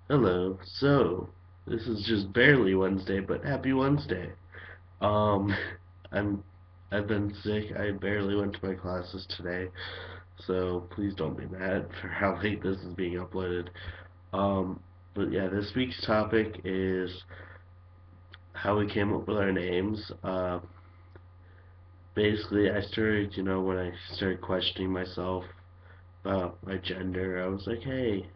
Hello. So, this is just barely Wednesday, but happy Wednesday. Um, I'm I've been sick. I barely went to my classes today, so please don't be mad for how late this is being uploaded. Um, but yeah, this week's topic is how we came up with our names. Basically, I started, when I started questioning myself about my gender, I was like, hey,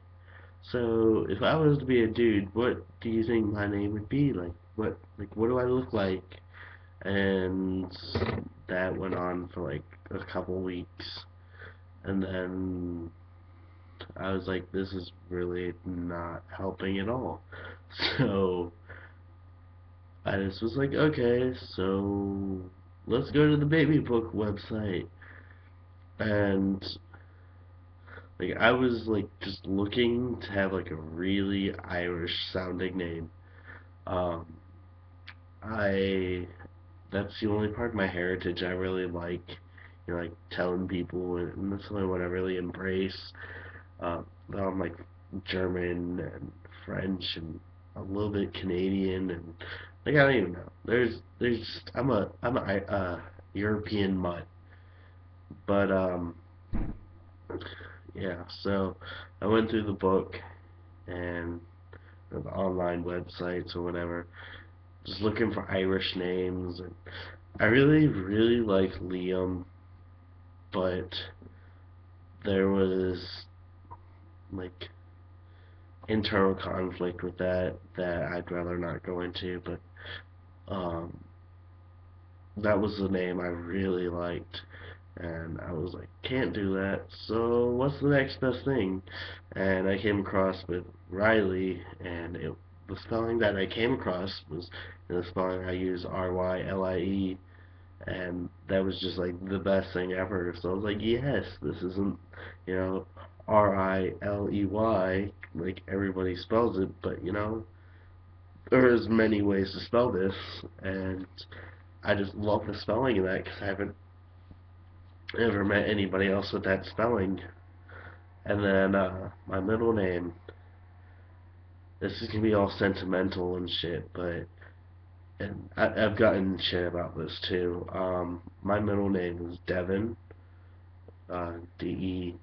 so if I was to be a dude, what do you think my name would be? What do I look like? And that went on for like a couple weeks. And then I was like, this is really not helping at all. So I just was like, okay, so let's go to the baby book website. And like I was like just looking to have like a really Irish sounding name. Um, I that's the only part of my heritage I really like. Like telling people, and that's the only one I really embrace. Though I'm like German and French and a little bit Canadian and like I don't even know. There's just, I'm a European mutt, but yeah. So I went through the book and the online websites or whatever, just looking for Irish names, and I really like Liam, but there was like internal conflict with that I'd rather not go into, but um that was the name I really liked, and I was like, can't do that, so what's the next best thing? And I came across with Riley, and the spelling that I came across was the spelling I use Ryle, and that was just like the best thing ever. So I was like, yes, this isn't, you know, Riley like everybody spells it, but there's many ways to spell this, and I just love the spelling of that because I haven't ever met anybody else with that spelling. And then my middle name, this is gonna be all sentimental and shit, but and I've gotten shit about this too. My middle name is Devin, Devin,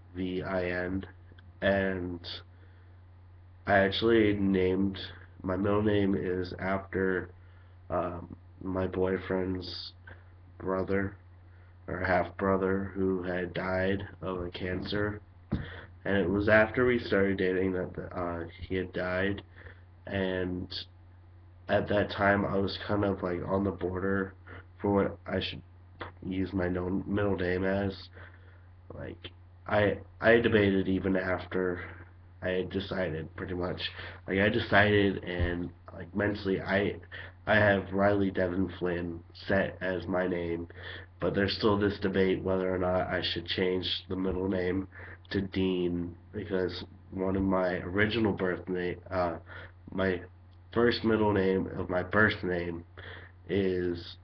and I actually named my middle name is after my boyfriend's brother or half brother who had died of a cancer, and it was after we started dating that he had died, and at that time I was kind of like on the border for what I should use my middle name as. Like I debated even after I had decided pretty much. Like I decided and like mentally I have Riley Devin Flynn set as my name, but there's still this debate whether or not I should change the middle name to Dean because one of my original my first middle name of my birth name is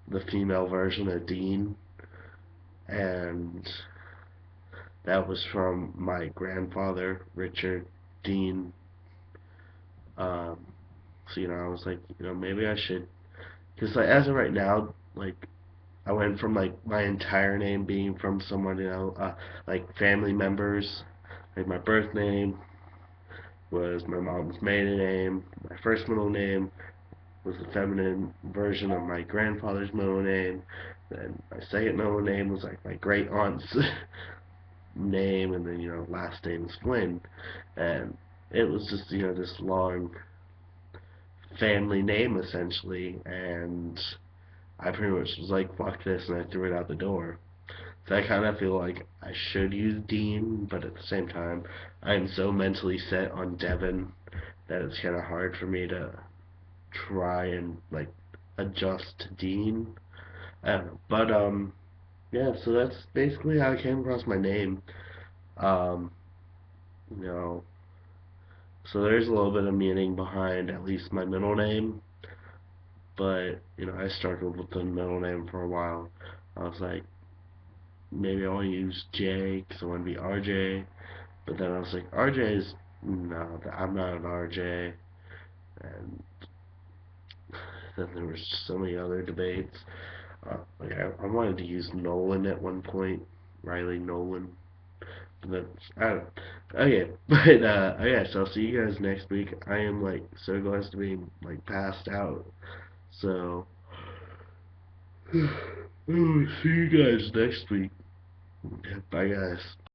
the female version of Dean, and that was from my grandfather, Richard Dean. Um, so I was like, maybe I should, because like as of right now, like I went from like my entire name being from someone, like family members. Like my birth name was my mom's maiden name. My first middle name was the feminine version of my grandfather's middle name. Then my second middle name was like my great aunt's name, and then last name is Flynn, and it was just this long family name essentially, and I pretty much was like fuck this, and I threw it out the door. So I kind of feel like I should use Dean, but at the same time, I'm so mentally set on Devin that it's kind of hard for me to try and like adjust to Dean. I don't know, but yeah. So that's basically how I came across my name. Um, you know, So there's a little bit of meaning behind at least my middle name, but I struggled with the middle name for a while. I was like, maybe I'll use J because I want to be RJ, but then I was like, RJ is No, I'm not an RJ, and then there was so many other debates. Like I wanted to use Nolan at one point, Riley Nolan. But that's I don't. Okay, but okay, so I'll see you guys next week. I am like so close to being like passed out, so see you guys next week. Bye, guys.